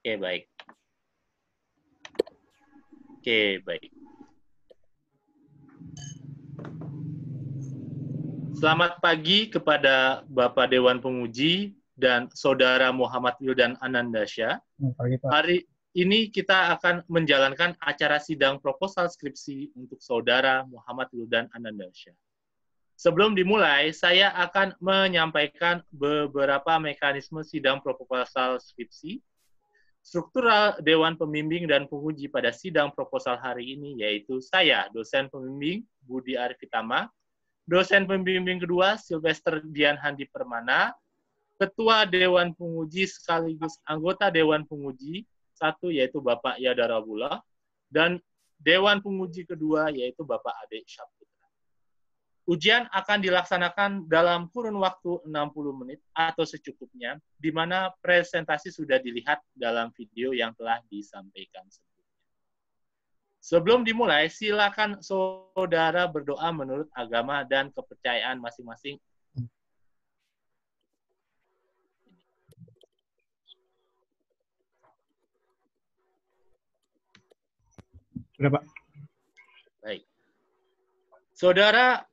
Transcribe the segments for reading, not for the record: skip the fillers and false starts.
Oke, baik. Oke, baik. Selamat pagi kepada Bapak Dewan Penguji dan Saudara Muhammad Wildan Anandasya. Pagi, Pak. Hari ini kita akan menjalankan acara sidang proposal skripsi untuk Saudara Muhammad Wildan Anandasya. Sebelum dimulai, saya akan menyampaikan beberapa mekanisme sidang proposal skripsi. Struktural Dewan Pembimbing dan Penguji pada sidang proposal hari ini yaitu saya, dosen pembimbing Budi Arifitama, dosen pembimbing kedua Sylvester Dian Handi Permana, Ketua Dewan Penguji sekaligus anggota Dewan Penguji satu yaitu Bapak Yadarabullah, dan Dewan Penguji kedua yaitu Bapak Ade Syaput. Ujian akan dilaksanakan dalam kurun waktu 60 menit atau secukupnya, di mana presentasi sudah dilihat dalam video yang telah disampaikan sebelumnya. Sebelum dimulai, silakan saudara berdoa menurut agama dan kepercayaan masing-masing. Sudah, Pak. Baik. Saudara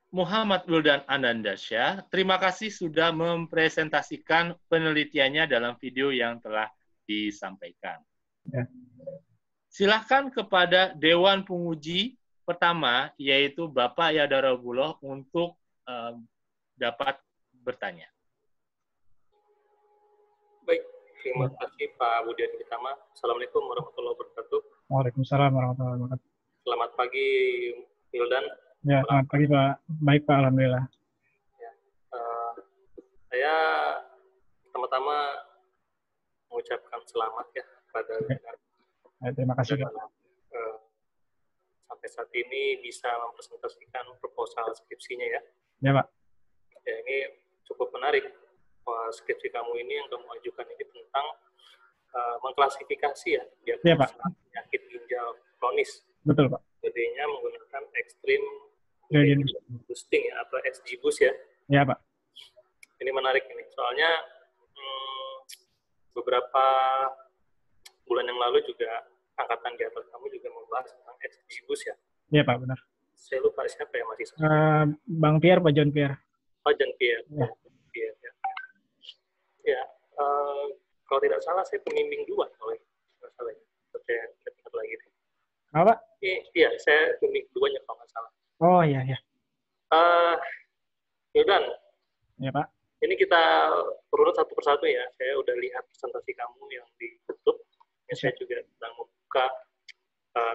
Muhammad Wildan Anandasya, terima kasih sudah mempresentasikan penelitiannya dalam video yang telah disampaikan. Ya. Silahkan kepada Dewan Penguji pertama, yaitu Bapak Yadarabullah, untuk dapat bertanya. Baik, terima kasih Pak Budi Arifitama. Assalamualaikum warahmatullahi wabarakatuh. Waalaikumsalam warahmatullahi wabarakatuh. Selamat pagi, Wildan. Ya, selamat pagi, Pak. Baik, Pak. Alhamdulillah. Ya, saya pertama-tama mengucapkan selamat ya pada Wildan. Ya, terima kasih, Pak. Sampai saat ini bisa mempresentasikan proposal skripsinya ya. Ya, Pak. Ya, ini cukup menarik. Skripsi kamu ini yang kamu ajukan ini tentang mengklasifikasi ya Pak. penyakit ginjal kronis. Betul, Pak. Jadinya menggunakan extreme Gradient boosting ya, atau XG-boost ya. Ya, Pak. Ini menarik ini. Soalnya beberapa bulan yang lalu juga angkatan di atas kamu juga membahas tentang XG-boost ya. Ya, Pak, benar. Saya lupa siapa ya masih. Bang Pierre, Pak John Pierre. Oh, John Pierre. Ya. Ya, kalau tidak salah saya pembimbing dua kalau tidak salah ya. Saya ingat lagi deh. Apa? Iya, saya pembimbing duanya kalau nggak salah. Oh, iya, ya. Yaudan. Ya, Pak. Ini kita urut satu persatu ya. Saya udah lihat presentasi kamu yang di YouTube. Ya, saya juga sedang membuka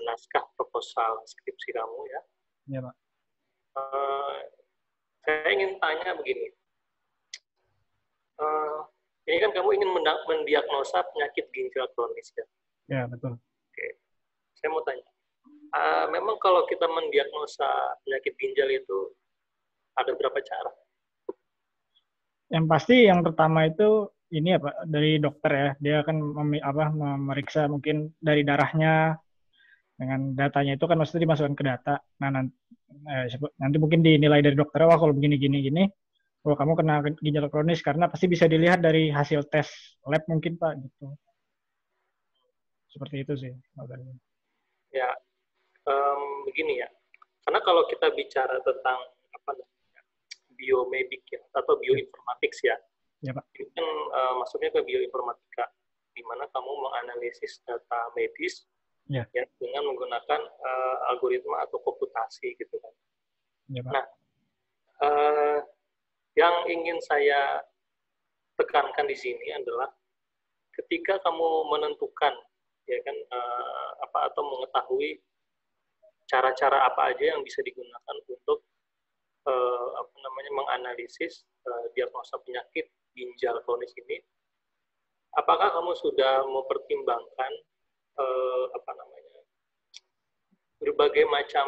naskah proposal skripsi kamu ya. Ya, Pak. Saya ingin tanya begini. Ini kan kamu ingin mendiagnosa penyakit ginjal kronis ya? Ya, betul. Oke. Saya mau tanya. Memang kalau kita mendiagnosa penyakit ginjal itu ada berapa cara? Yang pasti yang pertama itu ini ya, Pak, dari dokter ya. Dia akan memeriksa mungkin dari darahnya, dengan datanya itu kan mesti dimasukkan ke data. Nah, nanti mungkin dinilai dari dokter, wah kalau begini-gini, oh kamu kena ginjal kronis, karena pasti bisa dilihat dari hasil tes lab mungkin, Pak, gitu. Seperti itu sih. Ya, begini ya. Karena kalau kita bicara tentang biomedik ya, atau bioinformatics ya. Ya, Pak. Ini kan masuknya ke bioinformatika, di mana kamu menganalisis data medis ya, dengan menggunakan algoritma atau komputasi gitu kan. Ya, Pak. Nah, yang ingin saya tekankan di sini adalah ketika kamu menentukan ya kan atau mengetahui cara-cara apa aja yang bisa digunakan untuk menganalisis diagnosa penyakit ginjal kronis ini, apakah kamu sudah mempertimbangkan berbagai macam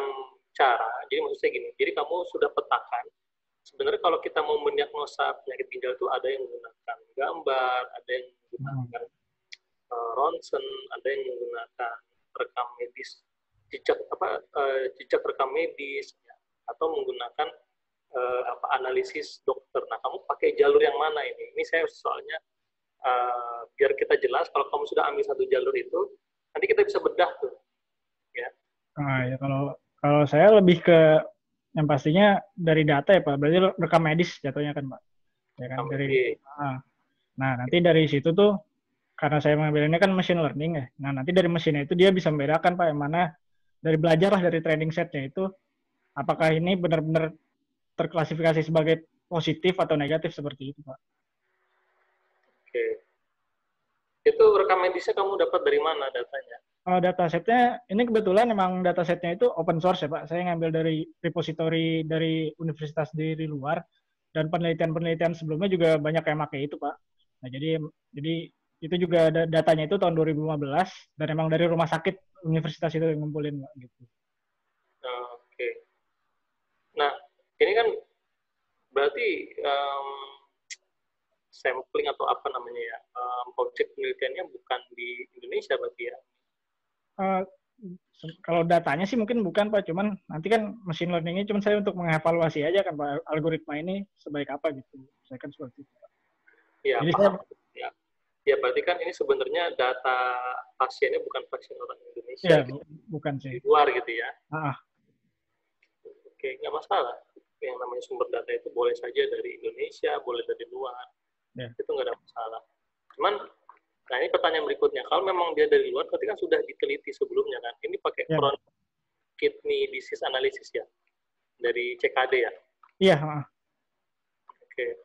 cara? Jadi maksud saya gini, jadi kamu sudah petakan sebenarnya kalau kita mau mendiagnosa penyakit ginjal itu ada yang menggunakan gambar, ada yang menggunakan ronsen, ada yang menggunakan rekam medis, jejak rekam medis, ya, atau menggunakan analisis dokter. Nah, kamu pakai jalur yang mana ini? Ini saya soalnya biar kita jelas kalau kamu sudah ambil satu jalur itu, nanti kita bisa bedah tuh. Ya. Ya kalau saya lebih ke yang pastinya dari data ya Pak, berarti rekam medis jatuhnya kan Pak. Ya kan nah nanti dari situ tuh karena saya mengambilnya kan machine learning ya. Nah nanti dari mesinnya itu dia bisa membedakan Pak yang mana dari belajar lah dari training setnya itu apakah ini benar-benar terklasifikasi sebagai positif atau negatif seperti itu Pak. Oke. Itu rekam medisnya kamu dapat dari mana datanya? Datasetnya ini kebetulan memang datasetnya itu open source ya Pak. Saya ngambil dari repository dari universitas di luar dan penelitian-penelitian sebelumnya juga banyak yang pakai itu Pak. Nah jadi itu juga ada datanya itu tahun 2015 dan memang dari rumah sakit universitas itu yang ngumpulin Pak gitu. Oke. Nah ini kan berarti sampling atau apa namanya ya objek penelitiannya bukan di Indonesia berarti ya? Kalau datanya sih mungkin bukan Pak, cuman nanti kan machine learning-nya cuma saya untuk mengevaluasi aja kan Pak, algoritma ini sebaik apa gitu. Saya kan seperti itu. Iya, paham. Ya, berarti kan ini sebenarnya data pasiennya bukan pasien orang Indonesia. Iya, gitu. Bukan sih. Di luar gitu ya. Oke, nggak masalah. Yang namanya sumber data itu boleh saja dari Indonesia, boleh dari luar. Ya. Itu nggak ada masalah. Cuman nah ini pertanyaan berikutnya. Kalau memang dia dari luar, berarti kan sudah diteliti sebelumnya kan? Ini pakai chronic kidney disease analysis ya? Dari CKD ya? Iya. Oke.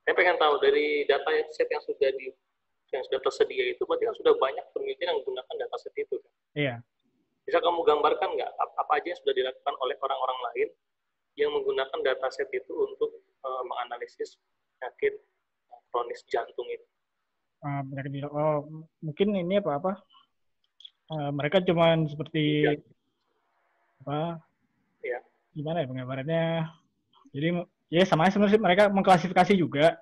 Saya pengen tahu dari data set yang sudah tersedia itu, berarti kan sudah banyak penelitian yang menggunakan dataset itu kan? Iya. Bisa kamu gambarkan nggak apa aja yang sudah dilakukan oleh orang-orang lain yang menggunakan dataset itu untuk menganalisis penyakit kronis jantung itu? Mungkin ini apa mereka cuman seperti gimana ya penggambarannya, jadi ya sama sebenarnya mereka mengklasifikasi juga,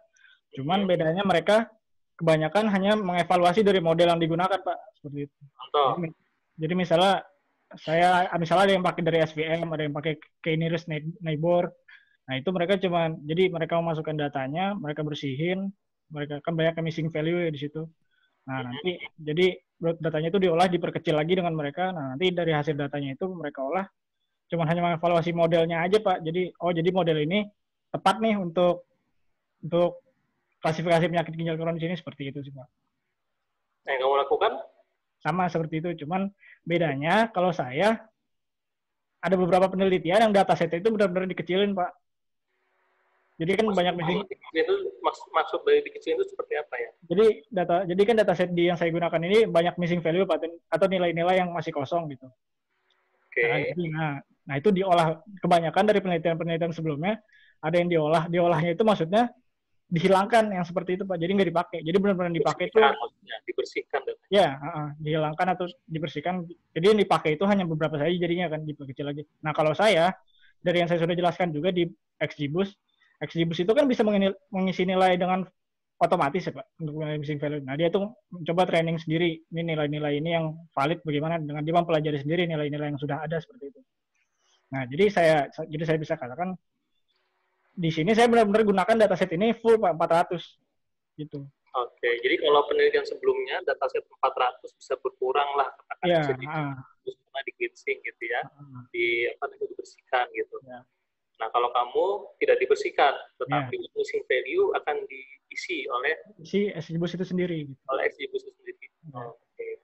cuman bedanya mereka kebanyakan hanya mengevaluasi dari model yang digunakan Pak, seperti itu. Jadi misalnya ada yang pakai dari SVM, ada yang pakai K-nearest neighbor. Nah itu mereka jadi mereka memasukkan datanya, mereka bersihin, mereka kan banyak missing value ya di situ. Nah nanti jadi datanya itu diolah, diperkecil lagi dengan mereka. Nah nanti dari hasil datanya itu mereka olah, cuma hanya mengevaluasi modelnya aja Pak. Jadi model ini tepat nih untuk klasifikasi penyakit ginjal kronis ini, seperti itu sih Pak. Yang kamu lakukan? Sama seperti itu, cuman bedanya kalau saya ada beberapa penelitian yang dataset itu benar-benar dikecilin Pak. Jadi kan banyak missing. Itu maksud dari dikecilin itu seperti apa ya? Jadi kan dataset yang saya gunakan ini banyak missing value atau nilai-nilai yang masih kosong gitu. Oke. Nah itu diolah, kebanyakan dari penelitian-penelitian sebelumnya ada yang diolahnya itu maksudnya dihilangkan yang seperti itu Pak. Jadi nggak dipakai. Jadi benar-benar dipakai itu dibersihkan. Ya, dihilangkan atau dibersihkan. Jadi yang dipakai itu hanya beberapa saja, jadinya kan diperkecil lagi. Nah kalau saya dari yang saya sudah jelaskan juga di XGBoost itu kan bisa mengisi nilai dengan otomatis ya Pak, untuk nilai missing value. Nah dia tuh mencoba training sendiri, ini nilai-nilai ini yang valid bagaimana, dengan dia mempelajari sendiri nilai-nilai yang sudah ada seperti itu. Nah jadi saya bisa katakan di sini saya benar-benar gunakan dataset ini full Pak, 400 gitu. Oke, jadi kalau penelitian sebelumnya dataset 400 bisa berkurang lah, katakan terus pernah di cleansing gitu ya, dibersihkan gitu. Ya. Nah, kalau kamu tidak dibersihkan, tetapi missing value akan diisi oleh XGBoost itu sendiri. Gitu. Oleh XGBoost itu sendiri. Oke.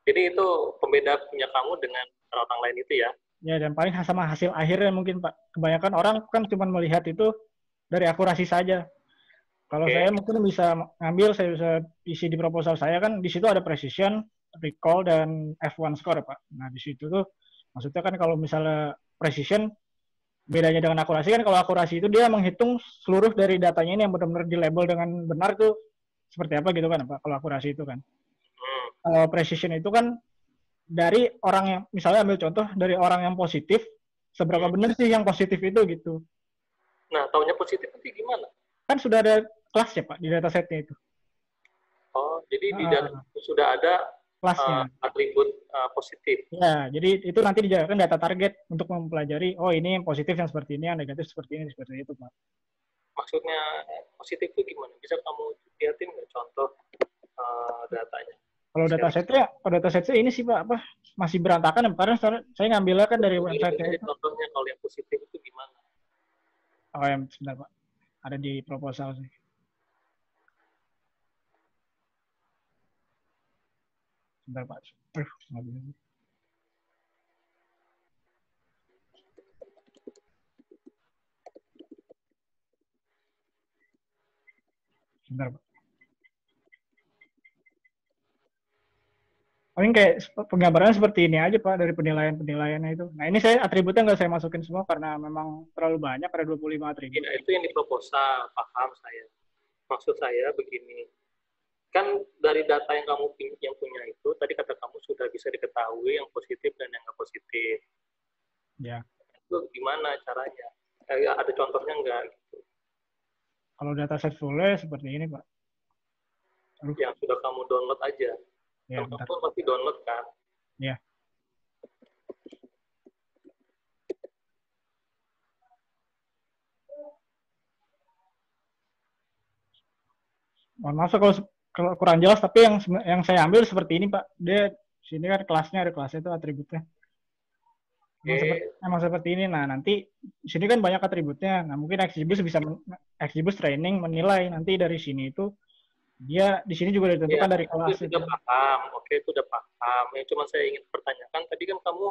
Jadi itu pembeda punya kamu dengan orang lain itu ya? Ya, dan paling sama hasil akhirnya mungkin Pak. Kebanyakan orang kan cuma melihat itu dari akurasi saja. Kalau saya mungkin bisa ngambil, saya bisa isi di proposal saya kan, di situ ada precision, recall, dan F1 score Pak. Nah, di situ tuh maksudnya kan kalau misalnya precision, bedanya dengan akurasi kan, kalau akurasi itu dia menghitung seluruh dari datanya ini yang benar-benar di-label dengan benar tuh seperti apa gitu kan Pak, kalau akurasi itu kan. Kalau precision itu kan dari orang yang, misalnya ambil contoh dari orang yang positif, seberapa benar sih yang positif itu gitu. Nah, taunya positif nanti gimana? Kan sudah ada kelas ya Pak di datasetnya itu. Oh, jadi di data itu sudah ada kelasnya, atribut positif. Ya, jadi itu nanti dijadikan data target untuk mempelajari, oh ini yang positif yang seperti ini, yang negatif seperti ini, seperti itu Pak. maksudnya positif itu gimana? Bisa kamu lihatin nggak contoh datanya? Kalau datasetnya ini sih Pak, apa masih berantakan. Karena saya ngambilnya kan dari Ini website aja itu. contohnya kalau yang positif itu gimana? Oh ya, sebentar Pak. Ada di proposal sih. Sebentar Pak. Nggak bisa. Sebentar Pak. Paling kayak penggambaran seperti ini aja Pak dari penilaiannya itu. Nah ini saya atributnya nggak saya masukin semua karena memang terlalu banyak, ada 25 atribut. Ya, itu yang di proposal, paham saya. Maksud saya begini, kan dari data yang kamu yang punya itu, tadi kata kamu sudah bisa diketahui yang positif dan yang nggak positif. Ya. Itu gimana caranya? Ada contohnya nggak? Gitu. Kalau dataset fullnya seperti ini Pak. Yang sudah kamu download aja. Ya, Kan kamu pasti download kan? Ya. Mohon maaf kalau kurang jelas, tapi yang saya ambil seperti ini Pak. Dia sini kan kelasnya ada kelasnya itu atributnya. Emang seperti ini. Nah nanti di sini kan banyak atributnya. Nah mungkin XGBoost training menilai nanti dari sini itu dia di sini juga ditentukan dari kelas itu. Sudah paham, oke itu udah paham. Yang cuma saya ingin pertanyakan tadi kan kamu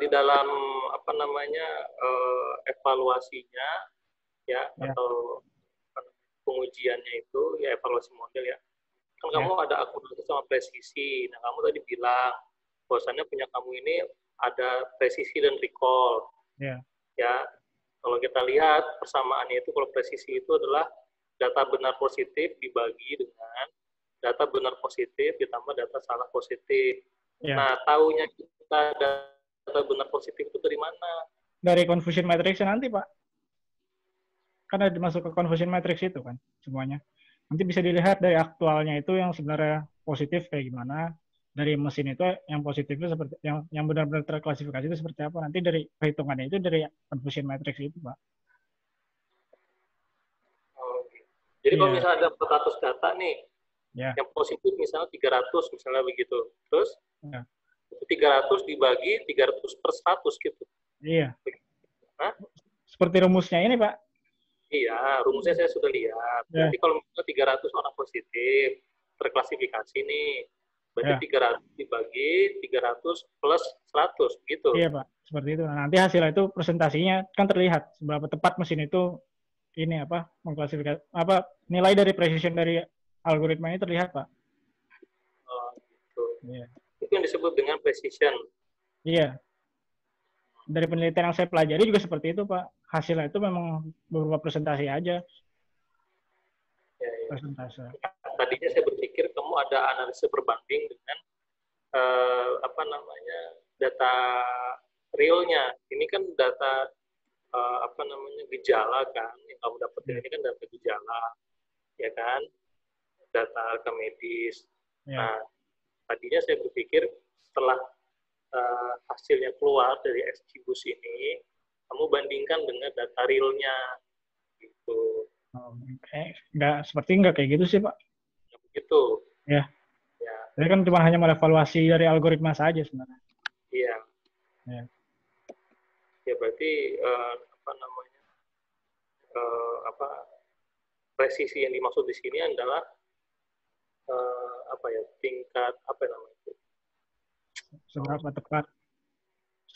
di dalam apa namanya evaluasinya ya atau pengujiannya itu ya evaluasi model ya kan kamu ada akurasi sama presisi. Nah kamu tadi bilang bahwasannya punya kamu ini ada presisi dan recall. Ya kalau kita lihat persamaannya itu kalau presisi itu adalah data benar positif dibagi dengan data benar positif ditambah data salah positif. Nah taunya kita data benar positif itu dari mana? Dari confusion matrix nanti Pak. Kan ada masuk ke confusion matrix itu kan semuanya. Nanti bisa dilihat dari aktualnya itu yang sebenarnya positif kayak gimana, dari mesin itu yang positif itu seperti yang benar-benar terklasifikasi itu seperti apa. Nanti dari perhitungannya itu dari confusion matrix itu Pak. Jadi kalau misalnya ada 400 data nih, yang positif misalnya 300 misalnya begitu, terus 300 dibagi 300 per 100 gitu. Iya. Hah? Seperti rumusnya ini Pak. Iya, rumusnya saya sudah lihat. Berarti kalau misalnya 300 orang positif, terklasifikasi nih. Berarti 300 dibagi 300 plus 100, gitu. Iya Pak, seperti itu. Nah, nanti hasilnya itu presentasinya kan terlihat seberapa tepat mesin itu ini apa mengklasifikasi apa nilai dari precision dari algoritma ini terlihat Pak. Oh, gitu. Iya. Itu yang disebut dengan precision. Iya. Dari penelitian yang saya pelajari juga seperti itu Pak. Hasilnya itu memang berupa presentasi aja. Ya. Presentasi. Tadinya saya berpikir kamu ada analisa berbanding dengan apa namanya data realnya. Ini kan data apa namanya gejala kan yang kamu dapetin ini kan data gejala, ya kan? Data rekam medis. Nah, tadinya saya berpikir setelah hasilnya keluar dari XGBoost ini, kamu bandingkan dengan data realnya, gitu. Nggak kayak gitu sih Pak. Nggak begitu. Ya. Jadi kan cuma hanya merevaluasi dari algoritma saja sebenarnya. Iya. Ya. Ya berarti apa namanya presisi yang dimaksud di sini adalah apa ya tingkat apa namanya itu?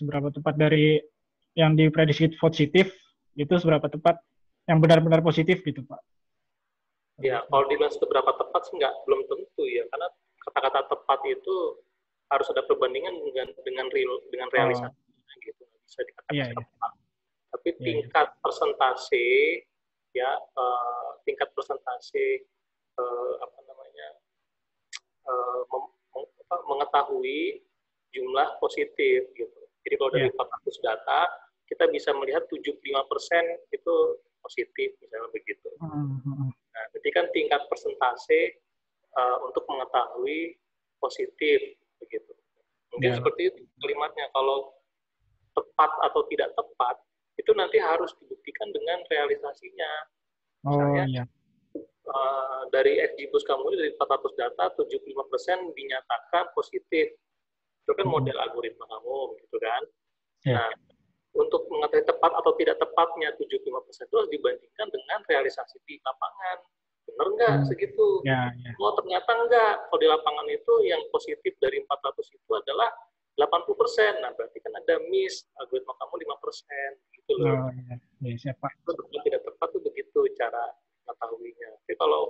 Seberapa tepat dari yang diprediksi positif itu seberapa tepat yang benar-benar positif gitu Pak. Ya kalau dibilang seberapa tepat sih belum tentu ya karena kata-kata tepat itu harus ada perbandingan dengan realisasi gitu bisa dikatakan tepat. Tapi tingkat persentase ya tingkat persentase apa namanya mengetahui jumlah positif gitu. Jadi kalau dari 400 data kita bisa melihat 75% itu positif misalnya begitu. Nah, berarti kan tingkat persentase untuk mengetahui positif begitu. Mungkin seperti itu kalimatnya. Kalau tepat atau tidak tepat itu nanti harus dibuktikan dengan realisasinya. Oh Misalnya, iya. dari XGBoost kamu ini dari 400 data, 75% dinyatakan positif. Itu kan model algoritma kamu, gitu kan. Ya. Nah, untuk mengetahui tepat atau tidak tepatnya 75% itu harus dibandingkan dengan realisasi di lapangan. Benar nggak segitu? Ya, ya. Oh, ternyata enggak. Kalau di lapangan itu yang positif dari 400 itu adalah 80%. Nah, berarti kan ada miss. Algoritma kamu 5%. Gitu loh. Oh iya. Ya, siapa? Itu tepat tidak tepat itu begitu cara mengetahuinya. Tapi kalau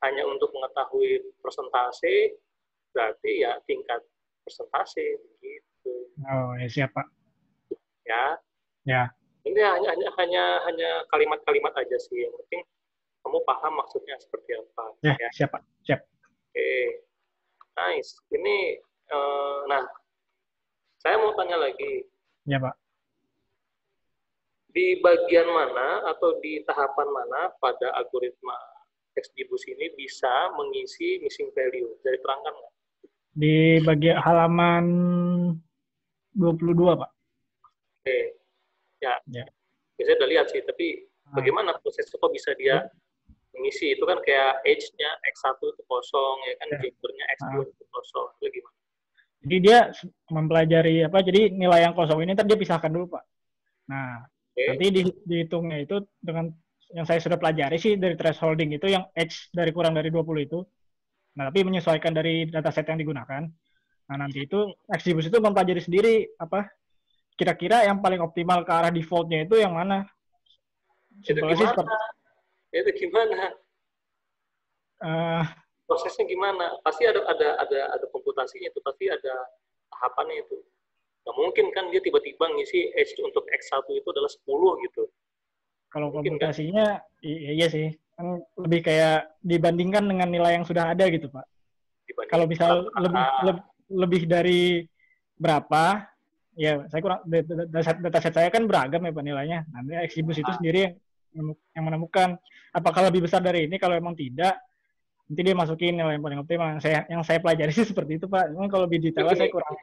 hanya untuk mengetahui persentase, berarti ya tingkat persentase begitu. Oh ya, siapa? Ya, Ya. ini hanya kalimat-kalimat aja sih. Yang penting kamu paham maksudnya seperti apa. Ya, Ya. siapa? Siap. Oke, nice. Ini, nah, saya mau tanya lagi. Ya, Pak. Di bagian mana atau di tahapan mana pada algoritma XGBoost ini bisa mengisi missing value? Bisa diterangkan nggak? Di bagian halaman 22, Pak. Oke, ya, Ya. saya udah lihat sih, tapi Nah, bagaimana prosesnya kok bisa dia mengisi? Itu kan kayak age-nya X1 itu kosong, ya kan, ya. jumpernya X2 itu kosong. Itu gimana? Jadi dia mempelajari apa? Jadi nilai yang kosong ini ntar dia pisahkan dulu, Pak. Nah, Oke, nanti dihitungnya itu dengan yang saya sudah pelajari sih dari thresholding itu yang H dari kurang dari 20 itu. Nah, tapi menyesuaikan dari dataset yang digunakan. Nah, nanti itu XGBoost itu mempelajari sendiri apa kira-kira yang paling optimal ke arah defaultnya itu yang mana. itu Simpelnya sih gimana? seperti Itu gimana? uh, Prosesnya gimana? Pasti ada komputasinya itu, pasti ada tahapannya itu. Nggak mungkin kan dia tiba-tiba ngisi H untuk X1 itu adalah 10 gitu. kalau Mungkin kan? komputasinya iya sih. Kan lebih kayak dibandingkan dengan nilai yang sudah ada gitu, Pak. Kalau Dibanding misal lebih dari berapa, ya saya kurang dataset saya kan beragam ya Pak nilainya. Nanti XGBoost itu sendiri yang menemukan apakah lebih besar dari ini. Kalau emang tidak, nanti dia masukin nilai yang paling optimal. Yang saya pelajari sih seperti itu Pak. Memang kalau lebih detailnya saya kurang.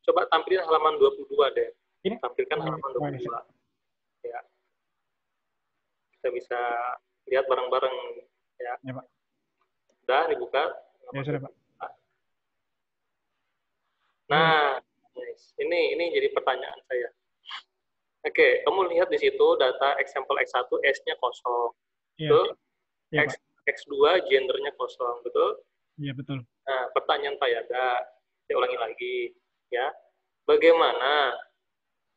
Coba tampilin halaman 22 deh. Ini Tampilkan halaman 22. Ya. Kita bisa lihat bareng-bareng ya. Ya Pak. Udah dibuka. Ya sudah Pak. Nah, nice. Ini jadi pertanyaan saya. Oke, kamu lihat di situ data example X1 S-nya kosong. Iya. Betul? Ya, X2 gendernya kosong, betul? Iya, betul. Nah, pertanyaan Pak Yada, saya ulangi lagi ya. Bagaimana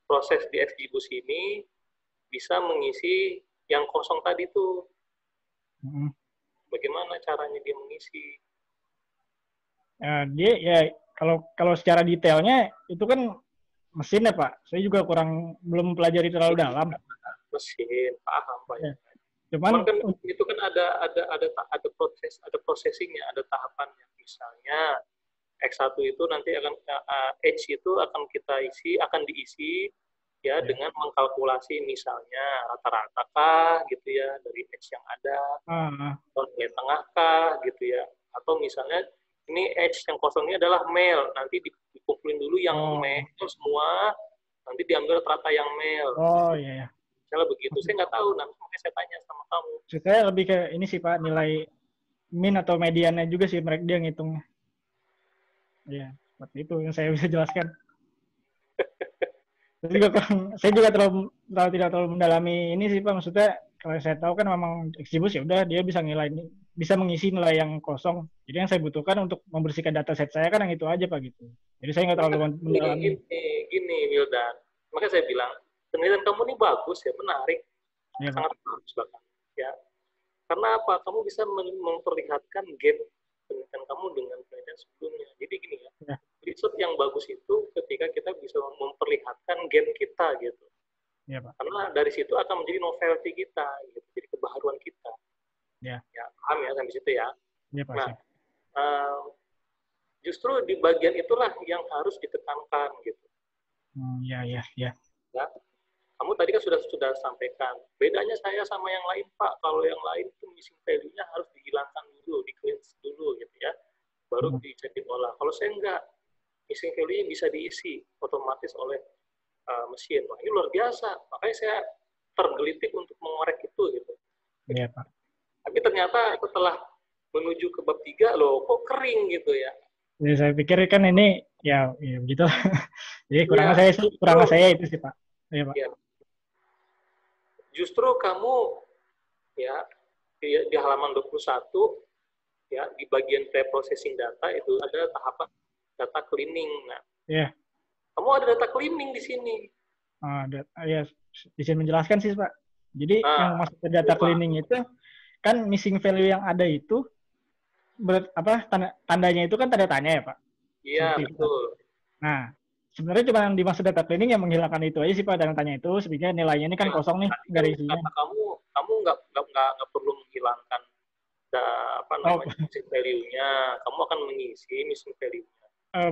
proses di XGBoost ini bisa mengisi yang kosong tadi tuh? Bagaimana caranya dia mengisi? Dia ya kalau secara detailnya itu kan mesin ya Pak. Saya juga belum pelajari terlalu dalam. Mesin, paham Pak ya. Cuman kan itu kan ada processingnya, ada tahapannya. Misalnya X1 itu nanti akan H itu akan diisi ya dengan mengkalkulasi misalnya rata-rata kah gitu ya dari H yang ada atau nilai tengah kah gitu ya, atau misalnya ini H yang kosong ini adalah male, nanti dikumpulin dulu yang male semua, nanti diambil rata yang male. Oh iya. Misalnya begitu, saya nggak tahu, nanti makanya saya tanya sama kamu. Saya lebih ke ini sih Pak, nilai min atau mediannya juga sih mereka dia ngitungnya. Iya, seperti itu yang saya bisa jelaskan. Saya juga tidak terlalu mendalami ini sih Pak, maksudnya kalau saya tahu kan memang XGBoost ya udah dia bisa mengisi nilai yang kosong. Jadi yang saya butuhkan untuk membersihkan dataset saya kan yang itu aja Pak gitu. Jadi saya nggak terlalu mendalami. Gini Wildan, makanya saya bilang penelitian kamu ini bagus ya, menarik, sangat bagus bahkan ya. Karena apa? Kamu bisa memperlihatkan gap penelitian kamu dengan penelitian sebelumnya. Jadi gini ya, riset yang bagus itu ketika kita bisa memperlihatkan gap kita gitu. Ya, Pak. Karena dari situ akan menjadi novelty kita, gitu. Jadi kebaharuan kita. Ya, paham ya sampai situ ya. Ya, Pak. Nah, justru di bagian itulah yang harus ditekankan gitu. Ya. Kamu tadi kan sudah sampaikan, bedanya saya sama yang lain Pak, kalau yang lain itu missing value-nya harus dihilangkan dulu, di-cleanse dulu gitu ya, baru bisa diolah. Kalau saya enggak, missing value-nya bisa diisi otomatis oleh mesin. Wah, ini luar biasa, makanya saya tergelitik untuk mengorek itu gitu. Iya Pak. Tapi ternyata setelah menuju ke bab 3 loh, kok kering gitu ya. Jadi saya pikir kan ini ya gitu. Jadi Iya, kurangnya saya itu sih Pak. Iya Pak. ya, justru kamu ya di halaman 21 ya di bagian preprocessing data itu ada tahapan data cleaning. Nah, Iya. kamu ada data cleaning di sini. Ya, bisa menjelaskan sih Pak. Jadi yang Nah, masuk ke data cleaning itu kan missing value yang ada itu tandanya itu kan tanda tanya ya Pak. iya Seperti itu. betul. Nah, sebenarnya cuma yang dimaksud data cleaning yang menghilangkan itu aja sih Pak, tanda tanya itu, sehingga nilainya ini kan Ya, kosong nih, tadi nggak kan ada isinya. kata kamu nggak perlu menghilangkan apa Oh, namanya missing value-nya. Kamu akan mengisi missing value-nya.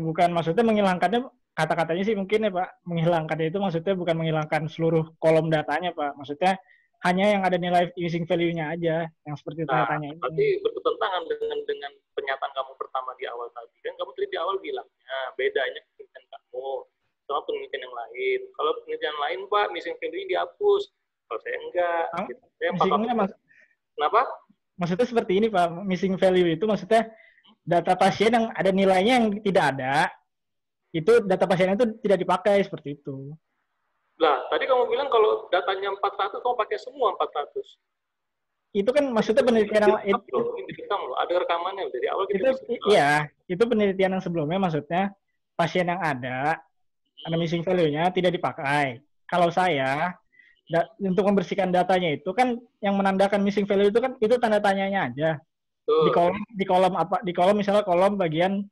bukan maksudnya menghilangkannya, kata-katanya sih mungkin ya Pak, menghilangkannya itu maksudnya bukan menghilangkan seluruh kolom datanya Pak, maksudnya hanya yang ada nilai missing value-nya aja, yang seperti tanda Nah, tanya ini. berarti bertentangan dengan pernyataan kamu pertama di awal tadi. Kan kamu tadi di awal bilangnya bedanya penelitian kamu sama penelitian yang lain. Kalau penelitian lain, Pak, missing value-nya dihapus. Kalau saya enggak. Saya Missingnya Kenapa? maksudnya seperti ini Pak, missing value itu maksudnya data pasien yang ada nilainya yang tidak ada, itu data pasien itu tidak dipakai seperti itu. Lah, tadi kamu bilang kalau datanya 400, kamu pakai semua 400. Itu kan maksudnya penelitian yang Ini direkam loh, ada rekamannya dari awal kita itu bisa. iya, itu penelitian yang sebelumnya maksudnya pasien yang ada missing value-nya tidak dipakai. Kalau saya untuk membersihkan datanya itu kan yang menandakan missing value itu kan itu tanda tanyanya aja. Tuh. Di kolom misalnya kolom bagian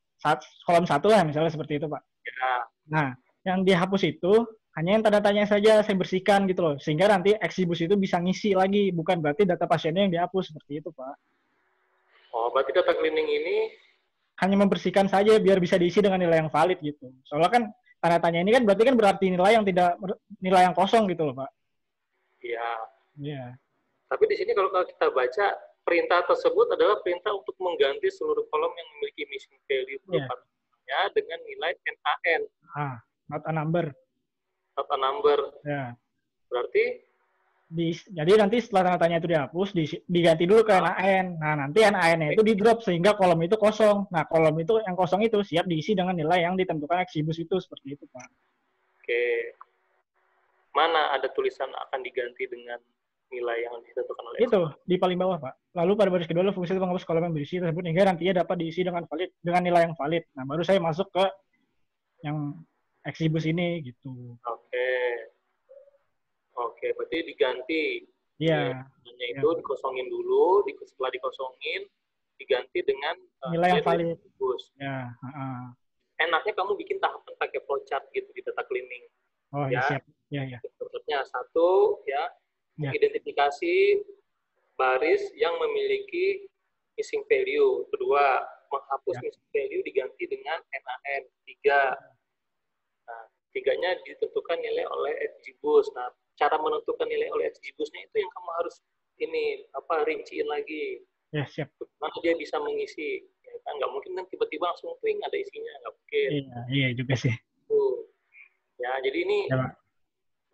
kolom 1 lah misalnya seperti itu, Pak. Ya. Nah, yang dihapus itu hanya yang tanda tanya saja saya bersihkan gitu loh. Sehingga nanti Exibus itu bisa ngisi lagi, bukan berarti data pasiennya yang dihapus seperti itu, Pak. Oh, berarti data cleaning ini Hanya membersihkan saja biar bisa diisi dengan nilai yang valid gitu. Soalnya kan tanda tanya ini kan berarti nilai yang tidak nilai yang kosong gitu loh, Pak. ya. Iya. Tapi di sini kalau kita baca perintah tersebut adalah perintah untuk mengganti seluruh kolom yang memiliki missing value berupa dengan nilai NaN. Not a number. Not a number. Ya. Berarti jadi nanti setelah tanda tanya itu dihapus, diganti dulu ke NaN. Nah, nanti NaN-nya itu di drop sehingga kolom itu kosong. Nah, kolom itu yang kosong itu siap diisi dengan nilai yang ditentukan Exibus itu seperti itu, Pak. Oke. Mana ada tulisan akan diganti dengan nilai yang ditentukan oleh itu di paling bawah, Pak. Lalu pada baris kedua fungsi itu menghapus kolom yang berisi tersebut hingga nantinya dapat diisi dengan valid dengan nilai yang valid. Nah, baru saya masuk ke yang Exibus ini gitu. Oke, berarti diganti. Iya. Itu dikosongin dulu, setelah dikosongin diganti dengan nilai yang valid. Ya. Enaknya kamu bikin tahapan pakai flowchart gitu di data cleaning. Oh ya, siap. Ya. Contohnya satu ya, identifikasi baris yang memiliki missing value. Kedua, menghapus missing value diganti dengan NaN. Tiga. Nah, tiganya ditentukan nilai oleh XGBoost. Nah, cara menentukan nilai oleh XGBoost-nya itu yang kamu harus rinciin lagi. Ya, siap. Mana dia bisa mengisi. Ya, kan nggak mungkin kan tiba-tiba langsung twing ada isinya, nggak mungkin. Iya juga sih. Ya, jadi ini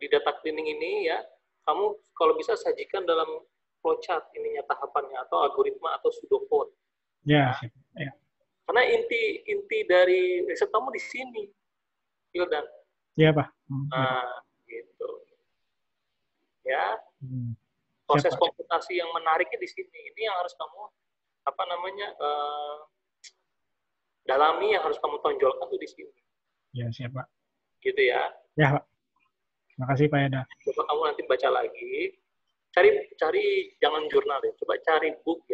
di data cleaning ini ya, kamu kalau bisa sajikan dalam flowchart ininya tahapannya atau algoritma atau pseudocode. Ya, siap. Ya. Karena inti dari riset kamu di sini, Hildan. Iya, Pak. Nah, gitu. Ya. Proses komputasi yang menariknya di sini. Ini yang harus kamu dalami, yang harus kamu tonjolkan tuh di sini. Ya, siap, Pak. Gitu ya. Ya, Pak. Terima kasih, Pak Eda. Coba kamu nanti baca lagi. Cari jangan jurnal ya. Coba cari book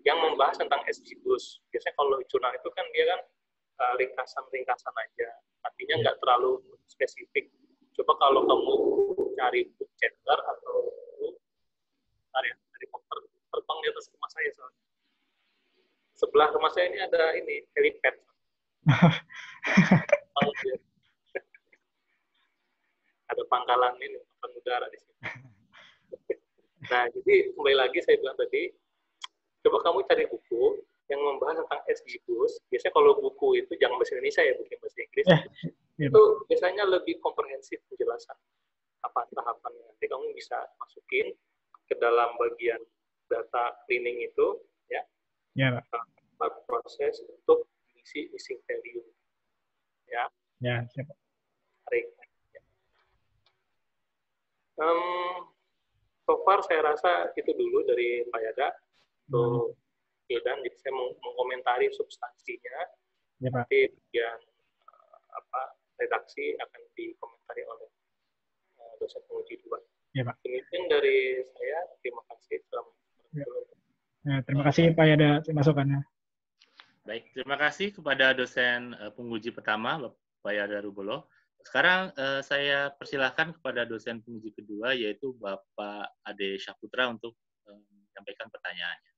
yang membahas tentang XGBoost. Biasanya kalau jurnal itu kan dia kan ringkasan aja. Artinya nggak terlalu spesifik. Coba kalau kamu cari book Chandler atau book Harry Potter terbang di atas rumah saya soalnya. Sebelah rumah saya ini ada helipad. Ada pangkalan udara di sini. Nah, jadi kembali lagi saya bilang tadi, coba kamu cari buku yang membahas tentang XGBoost. Biasanya kalau buku itu jangan bahasa Indonesia ya, bukan bahasa Inggris. Itu biasanya lebih komprehensif penjelasan tahapannya. Nanti kamu bisa masukin ke dalam bagian data cleaning itu, ya, Ya, Pak. proses untuk isi missing value, ya. Ya, siap. Baik. So far saya rasa itu dulu dari Pak Yada. So, dan jadi saya mengomentari substansinya. Ya, Pak. Nanti bagian redaksi akan dikomentari oleh dosen penguji 2. Ya, Pak. Demikian dari saya. Terima kasih. Selamat. Ya, terima kasih Pak Yada masukannya. Baik, terima kasih kepada dosen penguji pertama, Bapak Yada Rubolo. Sekarang saya persilahkan kepada dosen penguji kedua, yaitu Bapak Ade Syahputra untuk menyampaikan pertanyaannya.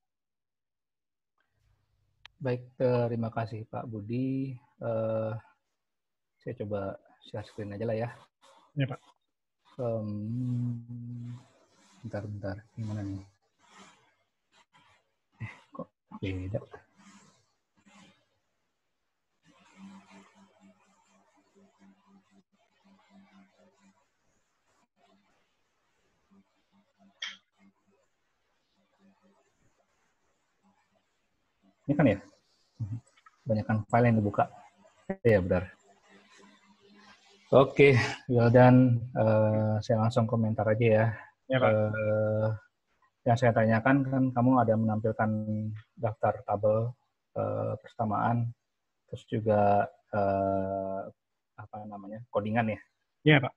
Baik, terima kasih Pak Budi. Saya coba share screen aja lah ya. Ya, Pak. Bentar. Gimana nih? Kok beda? Ini kan ya? Banyakkan file yang dibuka. Ya, benar. Oke, dan saya langsung komentar aja ya. Ya, Pak. Yang saya tanyakan kan kamu ada menampilkan daftar tabel persamaan, terus juga codingan ya. Ya, Pak.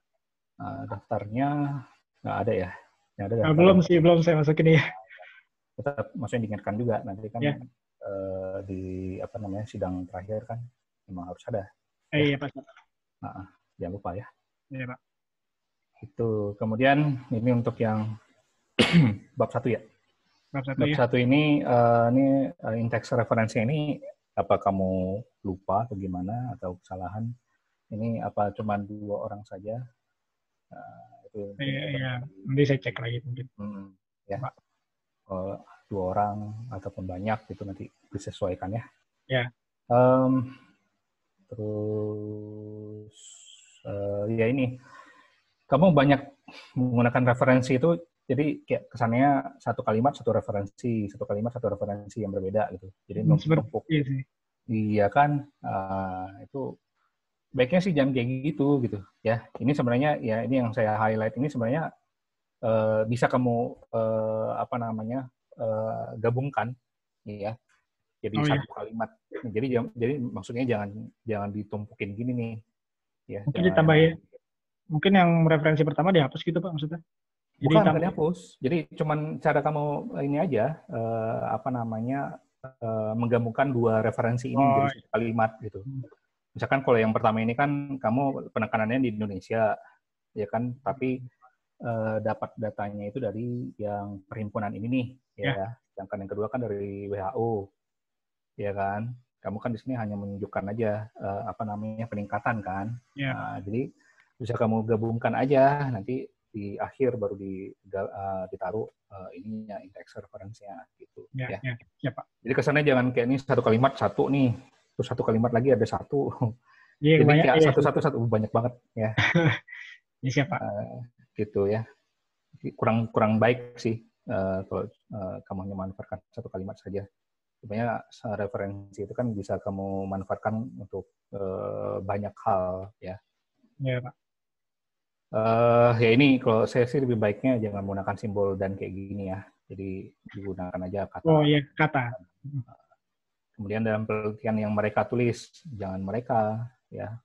Daftarnya nggak ada ya? Nggak ada Nah, belum saya masukin ya. Tetap maksudnya diingatkan juga nanti kan ya. Di sidang terakhir kan memang harus ada. Iya, Pak. Jangan lupa ya. Iya, Pak. Itu. Kemudian ini untuk yang bab 1 ya. Bab 1 bab 1 ini in-text referensi ini apa kamu lupa atau gimana atau kesalahan? Ini apa cuma 2 orang saja? Itu. Iya. Nanti saya cek lagi mungkin. Ya. Pak. 2 orang ataupun banyak itu nanti disesuaikan ya. Ya. Terus ya ini kamu banyak menggunakan referensi itu, jadi kayak kesannya satu kalimat satu referensi yang berbeda gitu. Jadi numpuk. Iya kan, itu baiknya sih jangan kayak gitu ya. Ini sebenarnya ya ini yang saya highlight ini sebenarnya bisa kamu gabungkan ya. Jadi satu kalimat. Jadi maksudnya jangan ditumpukin gini nih. Ya, mungkin ditambahin. Mungkin yang referensi pertama dihapus gitu Pak maksudnya? Jadi bukan dihapus. Jadi cuman cara kamu ini aja menggabungkan 2 referensi ini menjadi satu kalimat gitu. Misalkan kalau yang pertama ini kan kamu penekanannya di Indonesia ya kan, tapi dapat datanya itu dari yang perhimpunan ini nih ya. Sedangkan yang kedua kan dari WHO. Ya kan, kamu kan di sini hanya menunjukkan aja peningkatan kan. Nah, jadi bisa kamu gabungkan aja nanti di akhir baru ditaruh ininya in-text referensinya gitu. Ya, Pak. Jadi kesannya jangan kayak ini satu kalimat satu nih, terus satu kalimat lagi ada satu. Jadi kayak satu banyak banget ya. Iya siapa? Gitu ya. Kurang baik sih kalau kamu hanya manfaatkan satu kalimat saja. Sebenarnya referensi itu kan bisa kamu manfaatkan untuk banyak hal ya. Iya Pak. Ya ini kalau saya sih lebih baiknya jangan menggunakan simbol dan kayak gini ya. Jadi digunakan aja kata. Oh iya kata. Kemudian dalam penelitian yang mereka tulis jangan mereka ya.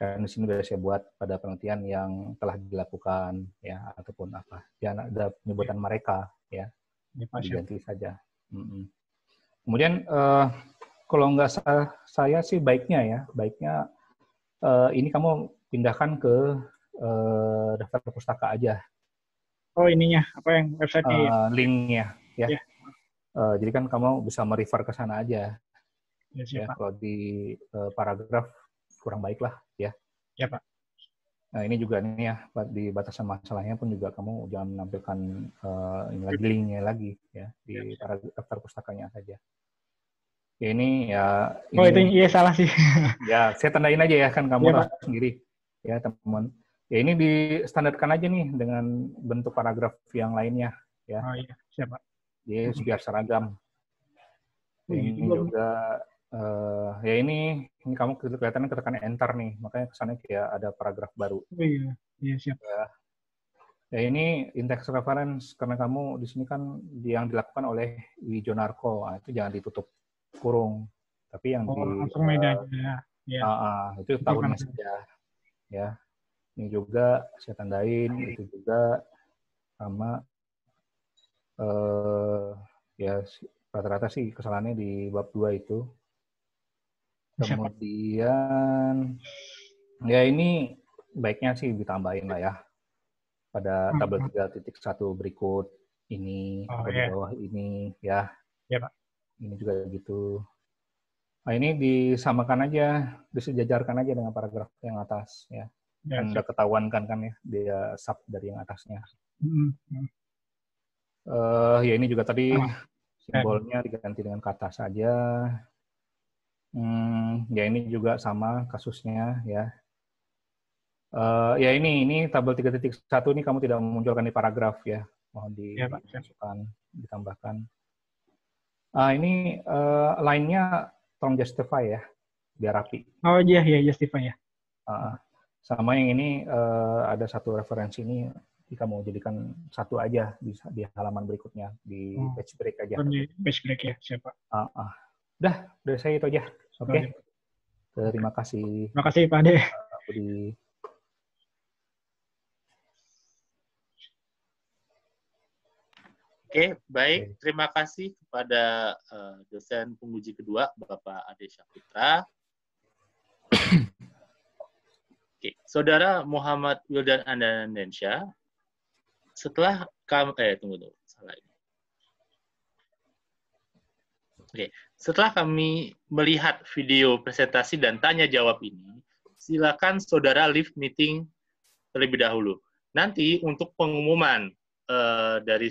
Karena di sini sudah saya buat pada penelitian yang telah dilakukan ya ataupun apa. Jangan ada penyebutan mereka ya. Diganti saja. Kemudian kalau nggak saya sih baiknya ini kamu pindahkan ke daftar pustaka aja. Oh ininya apa yang website-nya ya? Linknya ya. Jadi kan kamu bisa merefer ke sana aja. Ya, kalau di paragraf kurang baik lah ya. Ya Pak. Nah ini juga nih ya di batasan masalahnya pun juga kamu jangan menampilkan linknya lagi ya di daftar pustakanya saja. Ya, ini ya. Oh itu iya salah sih. Ya saya tandain aja ya kan kamu tahu sendiri ya teman. Ya ini distandarkan aja nih dengan bentuk paragraf yang lainnya ya. Oh iya, siapa? Jadi biar seragam. Oh, iya Ini juga ya ini kamu kelihatannya ketekan enter nih, makanya kesannya kayak ada paragraf baru. Oh iya, iya siap. Ya ini in-text reference karena kamu di sini kan yang dilakukan oleh Wijonarko, itu jangan ditutup kurung, tapi yang langsung medanya ya. Itu tahunnya saja, ya. Ini juga saya tandain, itu juga sama ya rata-rata sih kesalahannya di bab 2 itu. Kemudian ya ini baiknya sih ditambahin lah ya pada tabel 3.1 berikut ini atau di bawah ini ya. Ya, Pak. Ini juga gitu. Nah, ini disamakan aja, disejajarkan aja dengan paragraf yang atas ya. Kan udah ketahuan kan ya dia sub dari yang atasnya. Ya ini juga tadi simbolnya diganti dengan kata saja. Ya ini juga sama kasusnya ya. Ya ini tabel 3.1 ini kamu tidak memunculkan di paragraf ya. Mohon dimasukkan, ditambahkan. Ini line-nya tolong justify ya, biar rapi. Oh iya, justify ya. Sama yang ini ada satu referensi ini kamu jadikan satu aja di halaman berikutnya, di page break aja. Di page break ya, siapa? Udah saya itu aja. Oke. Terima kasih. Terima kasih Pak Ade. Budi. Oke, baik. Terima kasih kepada dosen penguji kedua, Bapak Ade Syaputra. Oke, Saudara Muhammad Wildan Andansyah, setelah kamu, salah ini. Oke, setelah kami melihat video presentasi dan tanya jawab ini, silakan saudara leave meeting terlebih dahulu. Nanti untuk pengumuman dari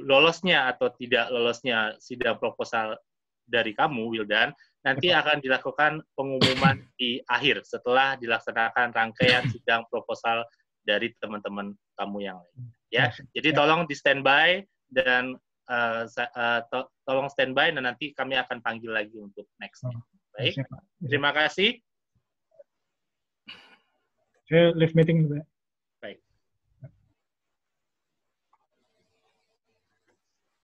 lolosnya atau tidak lolosnya sidang proposal dari kamu, Wildan, nanti akan dilakukan pengumuman di akhir setelah dilaksanakan rangkaian sidang proposal dari teman-teman kamu yang lain. Ya, jadi tolong di standby dan tolong standby dan nanti kami akan panggil lagi untuk next. Baik, terima kasih. Saya live meeting juga.